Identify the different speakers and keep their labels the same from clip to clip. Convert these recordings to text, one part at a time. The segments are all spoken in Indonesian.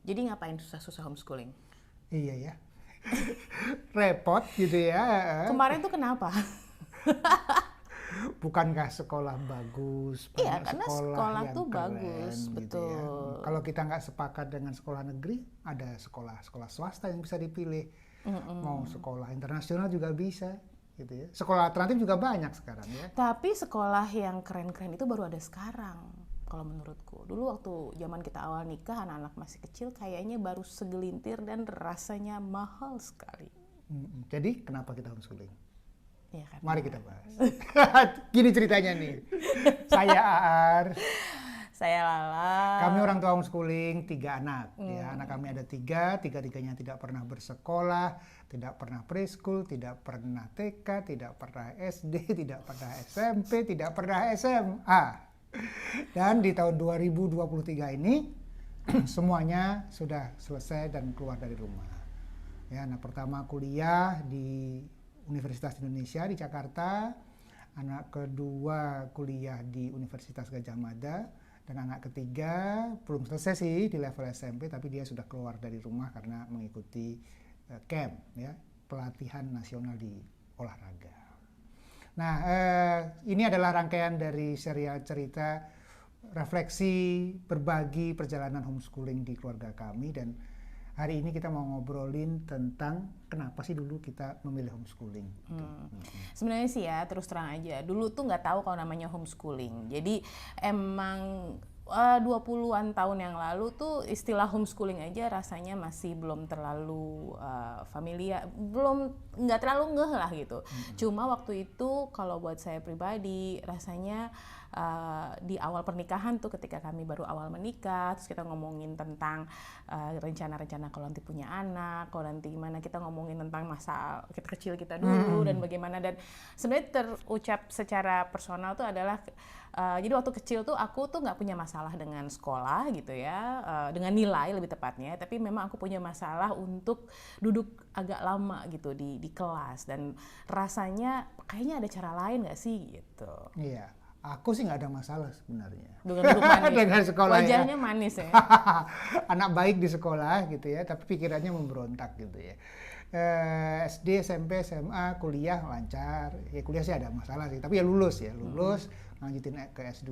Speaker 1: Jadi ngapain susah-susah homeschooling?
Speaker 2: Iya ya, repot gitu ya.
Speaker 1: Kemarin tuh kenapa?
Speaker 2: Bukankah sekolah bagus,
Speaker 1: Iya,
Speaker 2: banyak
Speaker 1: karena
Speaker 2: sekolah
Speaker 1: sekolah
Speaker 2: yang
Speaker 1: tuh
Speaker 2: keren
Speaker 1: bagus,
Speaker 2: gitu ya.
Speaker 1: betul.
Speaker 2: Kalau kita nggak sepakat dengan sekolah negeri, ada sekolah-sekolah swasta yang bisa dipilih. Mau sekolah internasional juga bisa gitu ya. Sekolah alternatif juga banyak sekarang ya.
Speaker 1: Tapi sekolah yang keren-keren itu baru ada sekarang, kalau menurutku. Dulu waktu zaman kita awal nikah, anak-anak masih kecil, kayaknya baru segelintir dan rasanya mahal sekali.
Speaker 2: Jadi kenapa kita homeschooling?
Speaker 1: Ya kan?
Speaker 2: Mari kita bahas. Gini ceritanya nih. Saya Aar,
Speaker 1: Saya Lala.
Speaker 2: kami orang tua homeschooling 3 anak. Ya, anak kami ada 3, tiga-tiganya tidak pernah bersekolah, tidak pernah preschool, tidak pernah TK, tidak pernah SD, tidak pernah SMP, tidak pernah SMA. Dan di tahun 2023 ini semuanya sudah selesai dan keluar dari rumah. Ya, anak pertama kuliah di Universitas Indonesia di Jakarta, anak kedua kuliah di Universitas Gadjah Mada, dan anak ketiga belum selesai sih di level SMP, tapi dia sudah keluar dari rumah karena mengikuti camp, ya, pelatihan nasional di olahraga. Nah, ini adalah rangkaian dari serial cerita refleksi berbagi perjalanan homeschooling di keluarga kami, dan hari ini kita mau ngobrolin tentang kenapa sih dulu kita memilih homeschooling.
Speaker 1: Sebenarnya sih ya, terus terang aja, dulu tuh nggak tahu kalau namanya homeschooling. Jadi emang 20-an tahun yang lalu tuh istilah homeschooling aja rasanya masih belum terlalu familiar, nggak terlalu ngeh lah gitu. Cuma waktu itu kalau buat saya pribadi rasanya di awal pernikahan tuh, ketika kami baru awal menikah, terus kita ngomongin tentang rencana-rencana kalau nanti punya anak, kalau nanti gimana, kita ngomongin tentang masa kecil kita dulu dan bagaimana. Dan sebenarnya terucap secara personal tuh adalah jadi waktu kecil tuh aku tuh nggak punya masalah dengan sekolah gitu ya, dengan nilai lebih tepatnya, tapi memang aku punya masalah untuk duduk agak lama gitu di kelas, dan rasanya kayaknya ada cara lain nggak sih gitu.
Speaker 2: Iya, aku sih nggak ada masalah sebenarnya
Speaker 1: Dengan duduk manis.
Speaker 2: dengan sekolah.
Speaker 1: Wajahnya
Speaker 2: ya.
Speaker 1: manis ya.
Speaker 2: Anak baik di sekolah gitu ya, tapi pikirannya memberontak gitu ya. SD, SMP, SMA, kuliah lancar. Ya kuliah sih ada masalah sih, tapi ya lulus, lanjutin ke S2.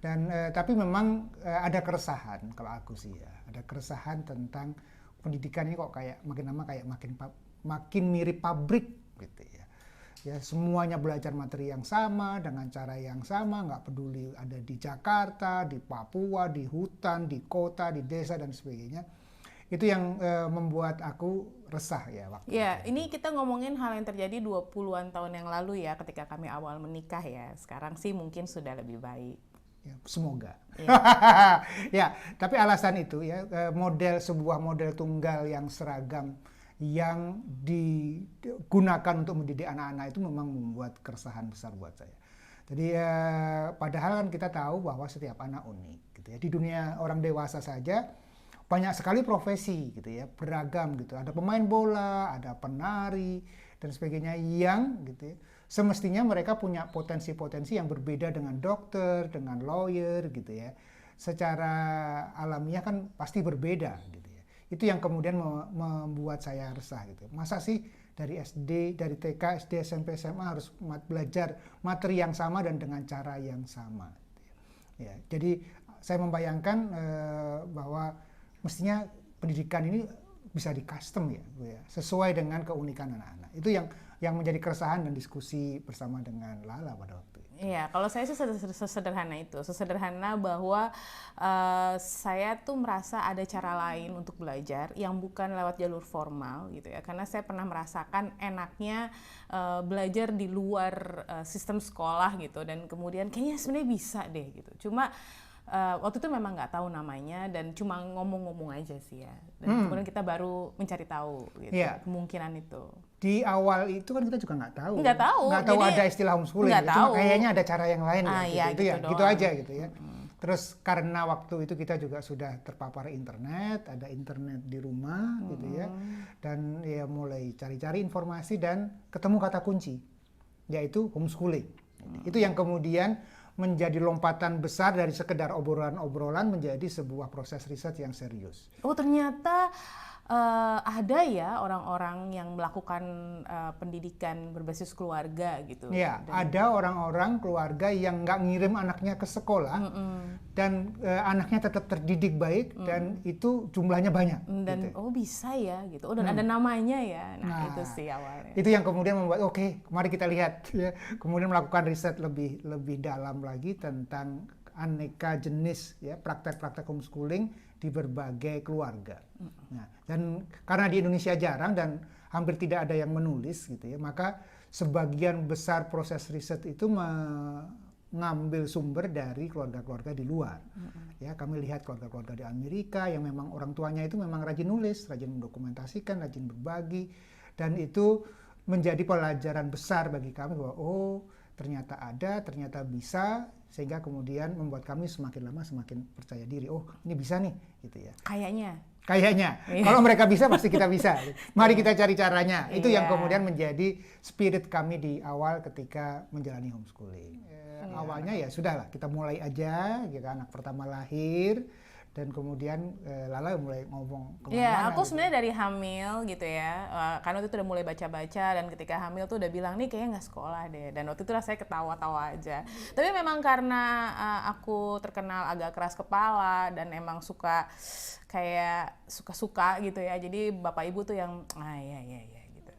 Speaker 2: Dan tapi memang ada keresahan kalau aku sih ya. Ada keresahan tentang pendidikan ini kok kayak makin lama kayak makin mirip pabrik gitu ya. Ya, semuanya belajar materi yang sama dengan cara yang sama, nggak peduli ada di Jakarta, di Papua, di hutan, di kota, di desa dan sebagainya. Itu yang membuat aku resah ya waktu
Speaker 1: Ya,
Speaker 2: itu.
Speaker 1: ini kita ngomongin hal yang terjadi 20-an tahun yang lalu ya, ketika kami awal menikah ya. Sekarang sih mungkin sudah lebih baik.
Speaker 2: Ya, semoga.
Speaker 1: Iya.
Speaker 2: Ya, tapi alasan itu ya, sebuah model tunggal yang seragam yang digunakan untuk mendidik anak-anak itu memang membuat keresahan besar buat saya. Jadi padahal kan kita tahu bahwa setiap anak unik gitu ya. Di dunia orang dewasa saja banyak sekali profesi gitu ya, beragam gitu. Ada pemain bola, ada penari dan sebagainya yang gitu ya, semestinya mereka punya potensi-potensi yang berbeda dengan dokter, dengan lawyer gitu ya. Secara alamiah kan pasti berbeda gitu ya. Itu yang kemudian membuat saya resah gitu. Masa sih dari SD, dari TK, SD, SMP, SMA harus belajar materi yang sama dan dengan cara yang sama gitu ya. Ya, jadi saya membayangkan bahwa mestinya pendidikan ini bisa di custom ya, sesuai dengan keunikan anak-anak. Itu yang menjadi keresahan dan diskusi bersama dengan Lala pada waktu itu.
Speaker 1: Iya, kalau saya sih sesederhana itu, sesederhana bahwa saya tuh merasa ada cara lain untuk belajar yang bukan lewat jalur formal gitu ya, karena saya pernah merasakan enaknya belajar di luar sistem sekolah gitu, dan kemudian kayaknya sebenarnya bisa deh gitu. Cuma waktu itu memang nggak tahu namanya dan cuma ngomong-ngomong aja sih ya, dan kemudian kita baru mencari tahu gitu, kemungkinan itu.
Speaker 2: Di awal itu kan kita juga nggak tahu
Speaker 1: Jadi,
Speaker 2: ada istilah homeschooling
Speaker 1: nggak
Speaker 2: gitu.
Speaker 1: tahu.
Speaker 2: Cuma kayaknya ada cara yang lain gitu aja gitu ya. Terus karena waktu itu kita juga sudah terpapar internet, ada internet di rumah gitu ya, dan ya mulai cari-cari informasi dan ketemu kata kunci, yaitu homeschooling. Itu yang kemudian menjadi lompatan besar dari sekedar obrolan-obrolan menjadi sebuah proses riset yang serius.
Speaker 1: Oh, ternyata ada ya orang-orang yang melakukan pendidikan berbasis keluarga gitu.
Speaker 2: Ya, ada orang-orang keluarga yang nggak ngirim anaknya ke sekolah dan anaknya tetap terdidik baik dan itu jumlahnya banyak.
Speaker 1: Dan
Speaker 2: gitu.
Speaker 1: oh bisa ya gitu. Oh, dan ada namanya ya. Nah, itu sih awalnya.
Speaker 2: Itu yang kemudian membuat oke, mari kita lihat ya. Kemudian melakukan riset lebih dalam lagi tentang aneka jenis ya praktek-praktek homeschooling di berbagai keluarga. Nah, dan karena di Indonesia jarang dan hampir tidak ada yang menulis gitu ya, maka sebagian besar proses riset itu mengambil sumber dari keluarga-keluarga di luar. Ya, kami lihat keluarga-keluarga di Amerika yang memang orang tuanya itu memang rajin nulis, rajin mendokumentasikan, rajin berbagi, dan itu menjadi pelajaran besar bagi kami bahwa oh ternyata ada, ternyata bisa, sehingga kemudian membuat kami semakin lama semakin percaya diri. Oh, ini bisa nih, gitu ya.
Speaker 1: Kayaknya.
Speaker 2: Kalau mereka bisa, pasti kita bisa. Mari kita cari caranya. Itu yang kemudian menjadi spirit kami di awal ketika menjalani homeschooling. Awalnya ya sudahlah, kita mulai aja, gitu. Anak pertama lahir. Dan kemudian Lala mulai ngomong kemana-mana.
Speaker 1: Ya, aku
Speaker 2: gitu.
Speaker 1: sebenarnya dari hamil gitu ya, karena waktu itu udah mulai baca-baca dan ketika hamil tuh udah bilang nih kayaknya nggak sekolah deh. Dan waktu itu rasanya ketawa-tawa aja. Tapi memang karena aku terkenal agak keras kepala dan emang suka kayak suka-suka gitu ya. Jadi bapak ibu tuh yang iya gitu.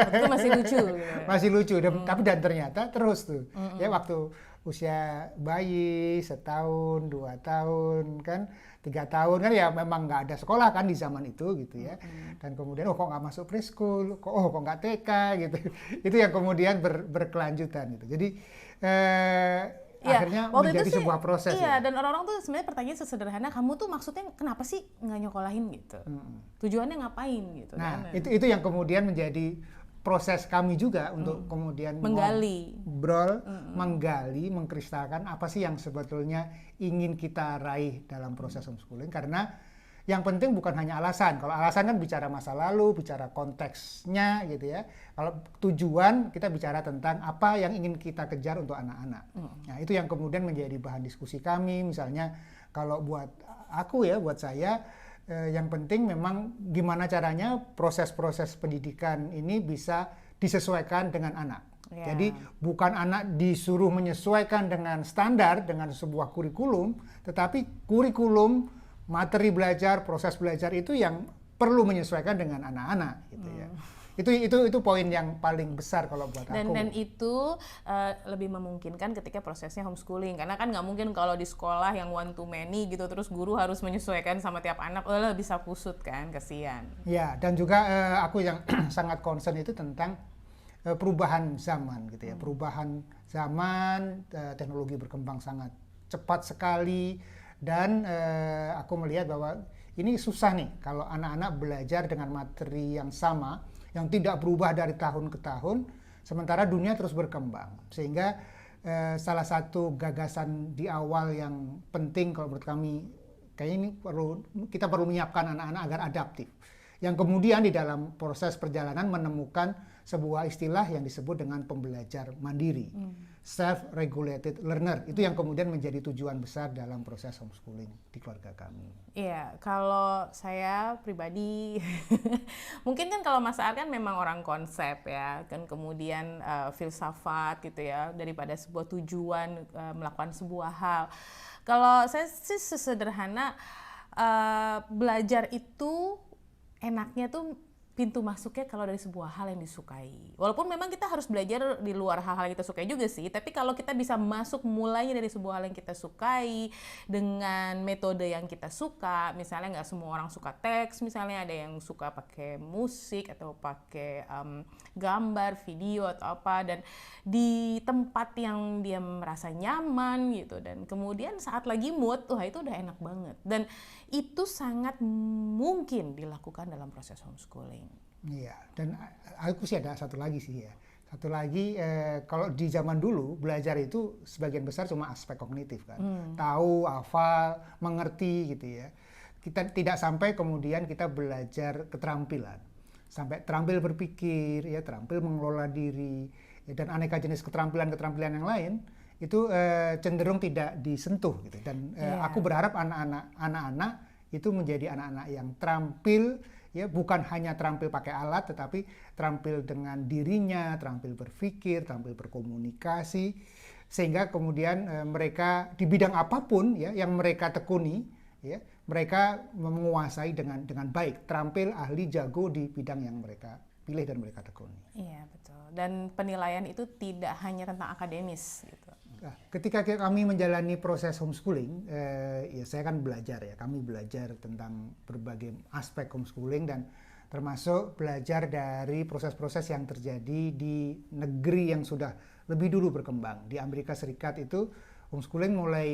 Speaker 1: Itu masih lucu. Gitu.
Speaker 2: Masih lucu, tapi dan ternyata terus tuh. Ya waktu usia bayi 1 tahun, 2 tahun, kan 3 tahun kan ya memang nggak ada sekolah kan di zaman itu gitu ya. Dan kemudian kok nggak masuk preschool, kok nggak TK gitu. Itu yang kemudian berkelanjutan gitu. Jadi akhirnya menjadi sebuah proses.
Speaker 1: Iya, dan orang-orang tuh sebenarnya pertanyaan sesederhana, kamu tuh maksudnya kenapa sih nggak nyokolahin gitu? Tujuannya ngapain gitu?
Speaker 2: Nah,
Speaker 1: kan?
Speaker 2: itu yang kemudian menjadi proses kami juga untuk kemudian
Speaker 1: menggali,
Speaker 2: menggali, mengkristalkan apa sih yang sebetulnya ingin kita raih dalam proses homeschooling. Karena yang penting bukan hanya alasan. Kalau alasan kan bicara masa lalu, bicara konteksnya gitu ya. Kalau tujuan kita bicara tentang apa yang ingin kita kejar untuk anak-anak. Nah, itu yang kemudian menjadi bahan diskusi kami. Misalnya kalau buat aku ya, buat saya, yang penting memang gimana caranya proses-proses pendidikan ini bisa disesuaikan dengan anak. Yeah. Jadi bukan anak disuruh menyesuaikan dengan standar, dengan sebuah kurikulum, tetapi kurikulum, materi belajar, proses belajar itu yang perlu menyesuaikan dengan anak-anak gitu ya. Itu poin yang paling besar kalau buat aku.
Speaker 1: Dan itu lebih memungkinkan ketika prosesnya homeschooling, karena kan nggak mungkin kalau di sekolah yang one to many gitu terus guru harus menyesuaikan sama tiap anak, bisa kusut kan, kasihan.
Speaker 2: Ya, dan juga aku yang sangat concern itu tentang perubahan zaman gitu ya. Perubahan zaman, teknologi berkembang sangat cepat sekali, dan aku melihat bahwa ini susah nih kalau anak-anak belajar dengan materi yang sama, yang tidak berubah dari tahun ke tahun, sementara dunia terus berkembang. Sehingga salah satu gagasan di awal yang penting kalau menurut kami, kayaknya ini kita perlu menyiapkan anak-anak agar adaptif. Yang kemudian di dalam proses perjalanan menemukan sebuah istilah yang disebut dengan pembelajar mandiri. Self-regulated learner. Itu yang kemudian menjadi tujuan besar dalam proses homeschooling di keluarga kami.
Speaker 1: Iya, kalau saya pribadi, mungkin kan kalau Mas Ar kan memang orang konsep ya, kan kemudian filsafat gitu ya, daripada sebuah tujuan melakukan sebuah hal. Kalau saya sih sesederhana, belajar itu enaknya tuh pintu masuknya kalau dari sebuah hal yang disukai. Walaupun memang kita harus belajar di luar hal-hal yang kita sukai juga sih, tapi kalau kita bisa masuk mulainya dari sebuah hal yang kita sukai dengan metode yang kita suka, misalnya nggak semua orang suka teks, misalnya ada yang suka pakai musik atau pakai gambar, video atau apa, dan di tempat yang dia merasa nyaman gitu, dan kemudian saat lagi mood, itu udah enak banget, dan itu sangat mungkin dilakukan dalam proses homeschooling.
Speaker 2: Iya, dan aku sih ada satu lagi sih ya. Satu lagi, kalau di zaman dulu belajar itu sebagian besar cuma aspek kognitif kan. Tahu, hafal, mengerti gitu ya. Kita tidak sampai kemudian kita belajar keterampilan. Sampai terampil berpikir, ya, terampil mengelola diri, ya, dan aneka jenis keterampilan-keterampilan yang lain. itu cenderung tidak disentuh gitu. Dan aku berharap anak-anak itu menjadi anak-anak yang terampil, ya, bukan hanya terampil pakai alat, tetapi terampil dengan dirinya, terampil berpikir, terampil berkomunikasi, sehingga kemudian mereka di bidang apapun ya yang mereka tekuni, ya, mereka menguasai dengan baik, terampil, ahli, jago di bidang yang mereka pilih dan mereka tekuni.
Speaker 1: Iya, betul. Dan penilaian itu tidak hanya tentang akademis gitu.
Speaker 2: Nah, ketika kami menjalani proses homeschooling, ya saya kan belajar ya, kami belajar tentang berbagai aspek homeschooling dan termasuk belajar dari proses-proses yang terjadi di negeri yang sudah lebih dulu berkembang. Di Amerika Serikat itu homeschooling mulai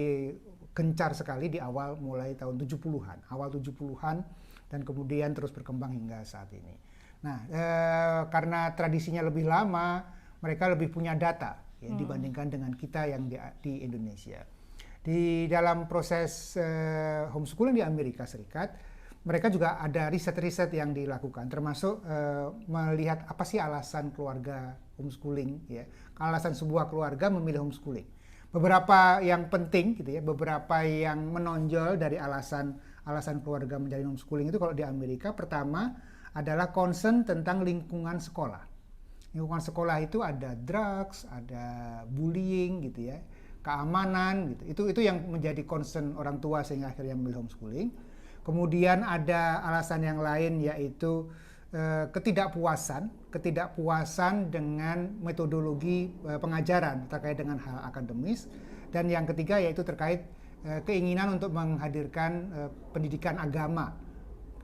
Speaker 2: gencar sekali di awal mulai tahun 70-an, awal 70-an, dan kemudian terus berkembang hingga saat ini. Nah, karena tradisinya lebih lama, mereka lebih punya data ya, dibandingkan dengan kita yang di Indonesia. Di dalam proses homeschooling di Amerika Serikat, mereka juga ada riset-riset yang dilakukan, termasuk melihat apa sih alasan keluarga homeschooling, ya, alasan sebuah keluarga memilih homeschooling. Beberapa yang penting, gitu ya, beberapa yang menonjol dari alasan keluarga menjalani homeschooling itu kalau di Amerika, pertama adalah concern tentang lingkungan sekolah. Lingkungan sekolah itu ada drugs, ada bullying gitu ya, keamanan gitu. Itu yang menjadi concern orang tua sehingga akhirnya memilih homeschooling. Kemudian ada alasan yang lain yaitu ketidakpuasan dengan metodologi pengajaran terkait dengan hal akademis. Dan yang ketiga yaitu terkait keinginan untuk menghadirkan pendidikan agama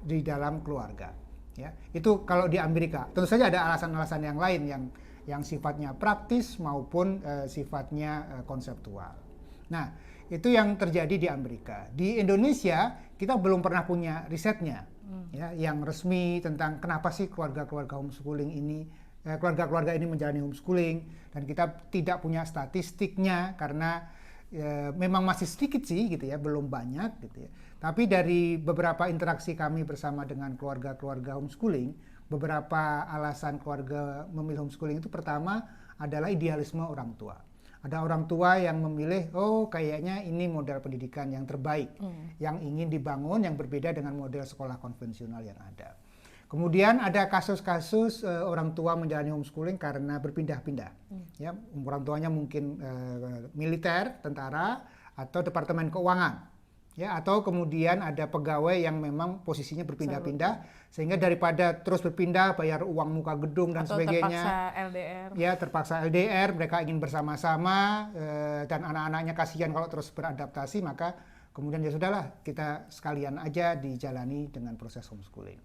Speaker 2: di dalam keluarga. Ya, itu kalau di Amerika. Tentu saja ada alasan-alasan yang lain yang sifatnya praktis maupun sifatnya konseptual. Nah, itu yang terjadi di Amerika. Di Indonesia kita belum pernah punya risetnya, ya, yang resmi tentang kenapa sih keluarga-keluarga homeschooling ini, keluarga-keluarga ini menjalani homeschooling, dan kita tidak punya statistiknya karena memang masih sedikit sih gitu ya, belum banyak gitu ya. Tapi dari beberapa interaksi kami bersama dengan keluarga-keluarga homeschooling, beberapa alasan keluarga memilih homeschooling itu pertama adalah idealisme orang tua. Ada orang tua yang memilih, oh kayaknya ini model pendidikan yang terbaik, yang ingin dibangun, yang berbeda dengan model sekolah konvensional yang ada. Kemudian ada kasus-kasus orang tua menjalani homeschooling karena berpindah-pindah. Ya, orang tuanya mungkin militer, tentara, atau departemen keuangan. Ya, atau kemudian ada pegawai yang memang posisinya berpindah-pindah, sehingga daripada terus berpindah, bayar uang muka gedung dan
Speaker 1: atau
Speaker 2: sebagainya.
Speaker 1: Terpaksa LDR.
Speaker 2: Ya, terpaksa LDR, mereka ingin bersama-sama, dan anak-anaknya kasihan kalau terus beradaptasi, maka kemudian ya sudahlah, kita sekalian aja dijalani dengan proses homeschooling.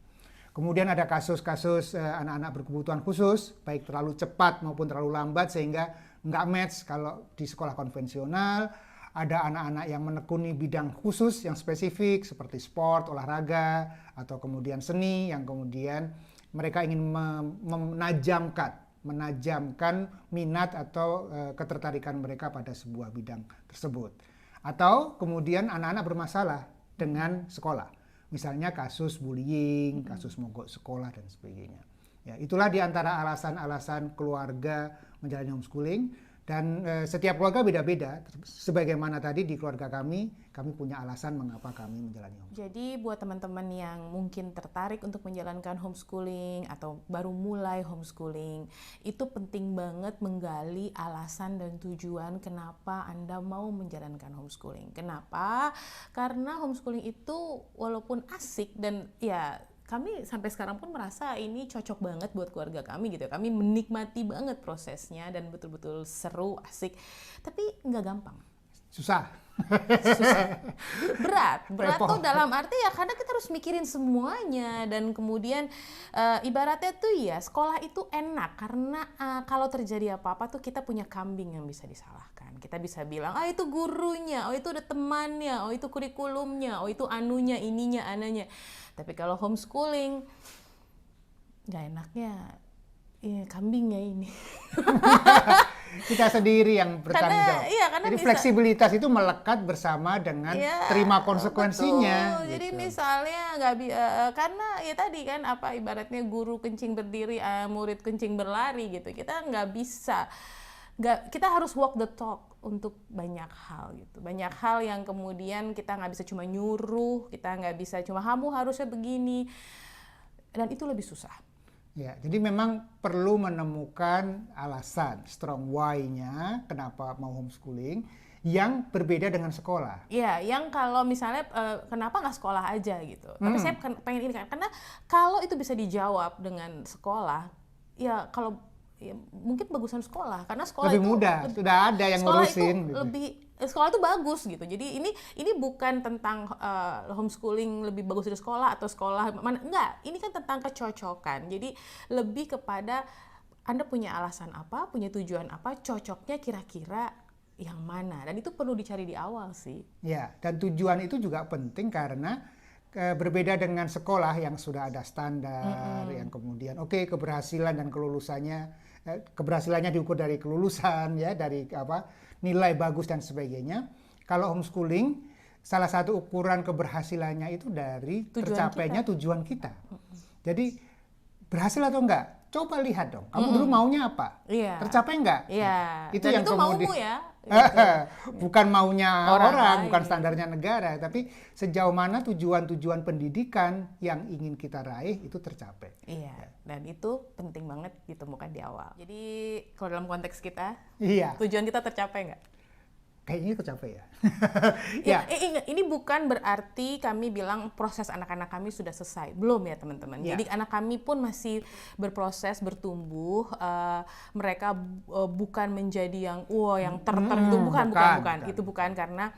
Speaker 2: Kemudian ada kasus-kasus anak-anak berkebutuhan khusus, baik terlalu cepat maupun terlalu lambat sehingga nggak match kalau di sekolah konvensional. Ada anak-anak yang menekuni bidang khusus yang spesifik seperti sport, olahraga, atau kemudian seni yang kemudian mereka ingin menajamkan minat atau ketertarikan mereka pada sebuah bidang tersebut. Atau kemudian anak-anak bermasalah dengan sekolah. Misalnya kasus bullying, kasus mogok sekolah dan sebagainya. Ya, itulah di antara alasan-alasan keluarga menjalani homeschooling, dan setiap keluarga beda-beda. Sebagaimana tadi di keluarga kami punya alasan mengapa kami menjalani homeschooling.
Speaker 1: Jadi buat teman-teman yang mungkin tertarik untuk menjalankan homeschooling atau baru mulai homeschooling, itu penting banget menggali alasan dan tujuan kenapa Anda mau menjalankan homeschooling. Kenapa? Karena homeschooling itu walaupun asik dan ya kami sampai sekarang pun merasa ini cocok banget buat keluarga kami gitu. Kami menikmati banget prosesnya dan betul-betul seru, asik. Tapi nggak gampang.
Speaker 2: Susah.
Speaker 1: Berat tuh dalam arti ya karena kita harus mikirin semuanya, dan kemudian ibaratnya tuh ya sekolah itu enak karena kalau terjadi apa-apa tuh kita punya kambing yang bisa disalahkan. Kita bisa bilang, itu gurunya, itu ada temannya, itu kurikulumnya, itu anunya, ininya, ananya. Tapi kalau homeschooling nggak enaknya kambingnya ini.
Speaker 2: Kita sendiri yang bertanggung jawab. Jadi fleksibilitas itu melekat bersama dengan terima konsekuensinya.
Speaker 1: Betul. Jadi
Speaker 2: gitu.
Speaker 1: misalnya karena ya tadi kan ibaratnya guru kencing berdiri, murid kencing berlari gitu. Kita nggak bisa kita harus walk the talk untuk banyak hal gitu. Banyak hal yang kemudian kita nggak bisa cuma nyuruh, kita nggak bisa cuma kamu harusnya begini, dan itu lebih susah.
Speaker 2: Ya, jadi memang perlu menemukan alasan strong why-nya kenapa mau homeschooling yang berbeda dengan sekolah.
Speaker 1: Iya, yang kalau misalnya kenapa nggak sekolah aja gitu. Tapi saya pengen ini kan, karena kalau itu bisa dijawab dengan sekolah, ya kalau ya, mungkin bagusan sekolah, karena sekolah
Speaker 2: lebih
Speaker 1: itu
Speaker 2: mudah, sudah ada yang
Speaker 1: sekolah
Speaker 2: ngurusin.
Speaker 1: itu sekolah itu bagus gitu. Jadi ini bukan tentang homeschooling lebih bagus dari sekolah atau sekolah mana, enggak. Ini kan tentang kecocokan. Jadi lebih kepada Anda punya alasan apa, punya tujuan apa, cocoknya kira-kira yang mana, dan itu perlu dicari di awal sih.
Speaker 2: Ya, dan tujuan itu juga penting karena berbeda dengan sekolah yang sudah ada standar, yang kemudian keberhasilan dan kelulusannya, keberhasilannya diukur dari kelulusan ya, dari nilai bagus dan sebagainya. Kalau homeschooling, salah satu ukuran keberhasilannya itu dari tercapainya tujuan kita. Jadi berhasil atau enggak? Coba lihat dong, kamu dulu maunya apa?
Speaker 1: Iya.
Speaker 2: Tercapai enggak?
Speaker 1: Iya.
Speaker 2: Itu
Speaker 1: dan
Speaker 2: yang
Speaker 1: itu
Speaker 2: kemudian
Speaker 1: maumu ya.
Speaker 2: Bukan maunya orang, bukan
Speaker 1: lain.
Speaker 2: standarnya negara, tapi sejauh mana tujuan-tujuan pendidikan yang ingin kita raih itu tercapai.
Speaker 1: Iya, dan itu penting banget ditemukan di awal. Jadi kalau dalam konteks kita,
Speaker 2: Iya,
Speaker 1: tujuan kita tercapai nggak?
Speaker 2: kayaknya tercapai ya.
Speaker 1: Ya. Ingat, ini bukan berarti kami bilang proses anak-anak kami sudah selesai. Belum ya teman-teman.
Speaker 2: Ya.
Speaker 1: Jadi anak kami pun masih berproses, bertumbuh. Mereka bukan menjadi yang yang itu bukan. Itu bukan karena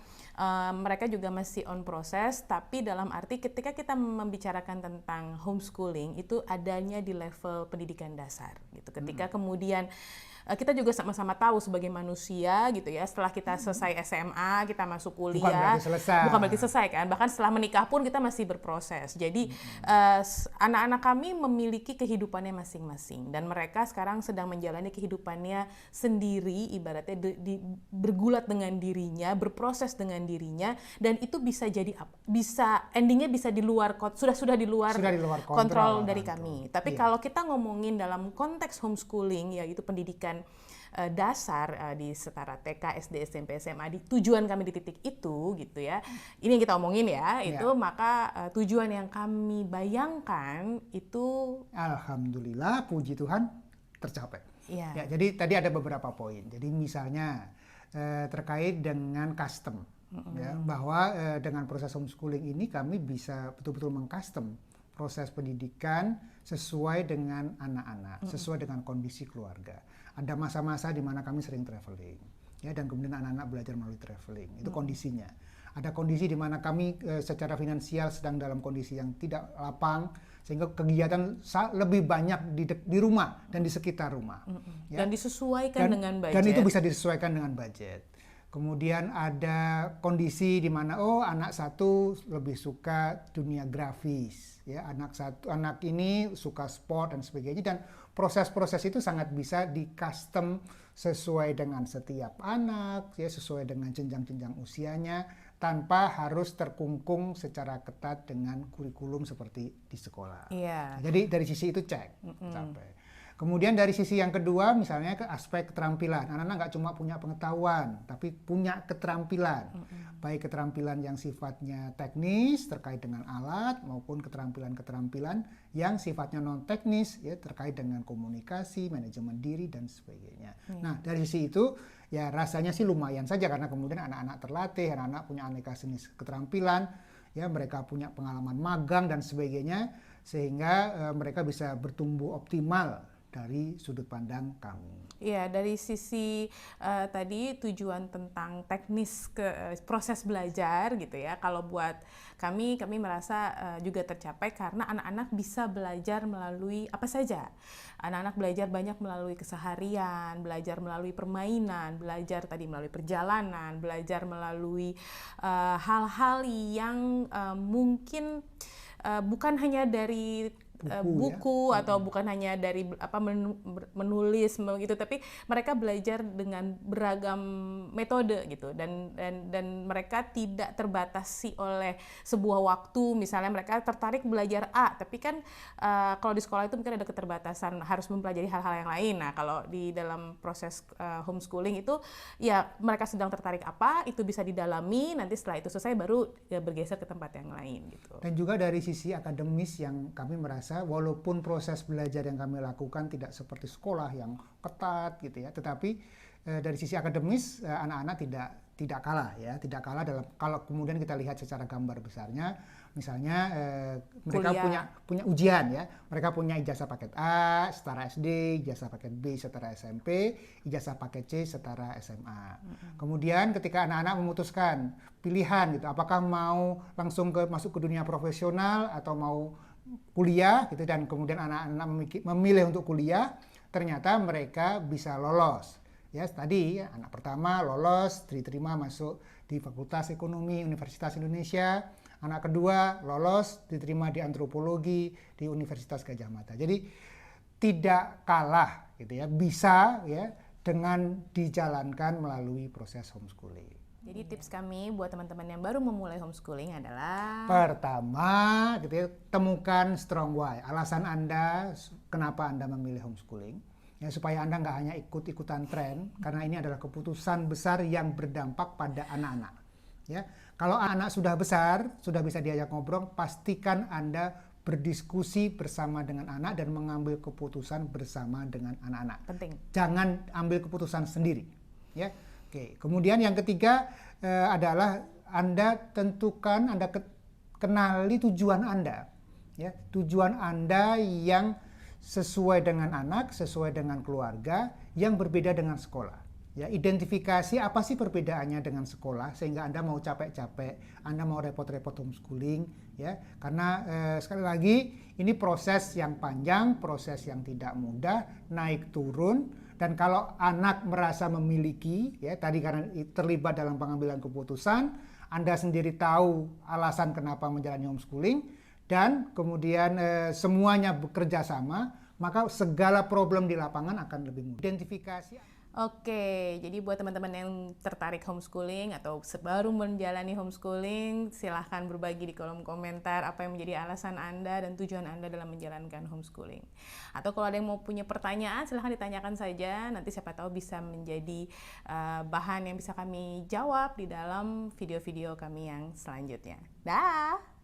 Speaker 1: mereka juga masih on proses, tapi dalam arti ketika kita membicarakan tentang homeschooling itu adanya di level pendidikan dasar gitu. Ketika kemudian kita juga sama-sama tahu sebagai manusia gitu ya, setelah kita selesai SMA, kita masuk kuliah, bukan berarti selesai kan, bahkan setelah menikah pun kita masih berproses. Jadi anak-anak kami memiliki kehidupannya masing-masing, dan mereka sekarang sedang menjalani kehidupannya sendiri, ibaratnya bergulat dengan dirinya, berproses dengan dirinya, dan itu bisa jadi endingnya bisa di luar sudah di luar kontrol dari kami. Tapi kalau kita ngomongin dalam konteks homeschooling, yaitu pendidikan dasar di setara TK, SD, SMP, SMA, tujuan kami di titik itu gitu ya. Ini yang kita omongin ya, itu maka tujuan yang kami bayangkan itu
Speaker 2: alhamdulillah, puji Tuhan tercapai.
Speaker 1: Ya,
Speaker 2: jadi tadi ada beberapa poin. Jadi misalnya terkait dengan custom, ya, bahwa dengan proses homeschooling ini kami bisa betul-betul mengcustom proses pendidikan sesuai dengan anak-anak, sesuai dengan kondisi keluarga. Ada masa-masa di mana kami sering traveling, ya, dan kemudian anak-anak belajar melalui traveling. Itu kondisinya. Ada kondisi di mana kami secara finansial sedang dalam kondisi yang tidak lapang, sehingga kegiatan lebih banyak di rumah dan di sekitar rumah.
Speaker 1: Ya. Dan disesuaikan dengan budget.
Speaker 2: Dan itu bisa disesuaikan dengan budget. Kemudian ada kondisi di mana anak satu lebih suka dunia grafis, ya, anak ini suka sport dan sebagainya, dan proses-proses itu sangat bisa di custom sesuai dengan setiap anak, ya, sesuai dengan jenjang-jenjang usianya, tanpa harus terkungkung secara ketat dengan kurikulum seperti di sekolah.
Speaker 1: Iya.
Speaker 2: Jadi dari sisi itu cek sampai. Kemudian dari sisi yang kedua, misalnya ke aspek keterampilan. Anak-anak nggak cuma punya pengetahuan, tapi punya keterampilan. Baik keterampilan yang sifatnya teknis terkait dengan alat, maupun keterampilan-keterampilan yang sifatnya non-teknis, ya, terkait dengan komunikasi, manajemen diri, dan sebagainya. Nah, dari sisi itu, ya rasanya sih lumayan saja, karena kemudian anak-anak terlatih, anak-anak punya aneka jenis keterampilan, ya, mereka punya pengalaman magang dan sebagainya, sehingga mereka bisa bertumbuh optimal dari sudut pandang kami.
Speaker 1: Iya, dari sisi tadi tujuan tentang teknis ke proses belajar gitu ya. Kalau buat kami merasa juga tercapai karena anak-anak bisa belajar melalui apa saja. Anak-anak belajar banyak melalui keseharian, belajar melalui permainan, belajar tadi melalui perjalanan, belajar melalui hal-hal yang mungkin bukan hanya dari
Speaker 2: buku ya.
Speaker 1: atau bukan hanya dari menulis begitu, tapi mereka belajar dengan beragam metode gitu, dan mereka tidak terbatasi oleh sebuah waktu. Misalnya mereka tertarik belajar A, tapi kan kalau di sekolah itu mungkin ada keterbatasan harus mempelajari hal-hal yang lain. Nah, kalau di dalam proses homeschooling itu ya mereka sedang tertarik apa itu bisa didalami, nanti setelah itu selesai baru ya bergeser ke tempat yang lain gitu.
Speaker 2: Dan juga dari sisi akademis yang kami merasa walaupun proses belajar yang kami lakukan tidak seperti sekolah yang ketat gitu ya, tetapi dari sisi akademis anak-anak tidak kalah ya, tidak kalah dalam kalau kemudian kita lihat secara gambar besarnya. Misalnya mereka punya ujian ya, mereka punya ijazah paket A setara SD, ijazah paket B setara SMP, ijazah paket C setara SMA. Kemudian ketika anak-anak memutuskan pilihan gitu, apakah mau langsung masuk ke dunia profesional atau mau kuliah gitu, dan kemudian anak-anak memilih untuk kuliah, ternyata mereka bisa lolos. Ya, tadi ya, anak pertama lolos, diterima masuk di Fakultas Ekonomi Universitas Indonesia. Anak kedua lolos, diterima di Antropologi di Universitas Gadjah Mada. Jadi tidak kalah gitu ya, bisa ya dengan dijalankan melalui proses homeschooling.
Speaker 1: Jadi tips kami buat teman-teman yang baru memulai homeschooling adalah
Speaker 2: pertama gitu ya, temukan strong why. Alasan Anda kenapa Anda memilih homeschooling. Ya, supaya Anda nggak hanya ikut-ikutan tren, karena ini adalah keputusan besar yang berdampak pada anak-anak. Ya, kalau anak sudah besar, sudah bisa diajak ngobrol, pastikan Anda berdiskusi bersama dengan anak dan mengambil keputusan bersama dengan anak-anak.
Speaker 1: Penting.
Speaker 2: Jangan ambil keputusan sendiri. Ya, oke. Kemudian yang ketiga adalah Anda tentukan, Anda kenali tujuan Anda. Ya, tujuan Anda yang sesuai dengan anak, sesuai dengan keluarga, yang berbeda dengan sekolah. Ya, identifikasi apa sih perbedaannya dengan sekolah sehingga Anda mau capek-capek, Anda mau repot-repot homeschooling, ya. Karena sekali lagi ini proses yang panjang, proses yang tidak mudah, naik turun, dan kalau anak merasa memiliki, ya tadi karena terlibat dalam pengambilan keputusan, Anda sendiri tahu alasan kenapa menjalani homeschooling, dan kemudian semuanya bekerja sama, maka segala problem di lapangan akan lebih mudah. Identifikasi.
Speaker 1: Oke, jadi buat teman-teman yang tertarik homeschooling atau baru menjalani homeschooling, silahkan berbagi di kolom komentar apa yang menjadi alasan Anda dan tujuan Anda dalam menjalankan homeschooling. Atau kalau ada yang mau punya pertanyaan, silahkan ditanyakan saja, nanti siapa tahu bisa menjadi bahan yang bisa kami jawab di dalam video-video kami yang selanjutnya. Dah!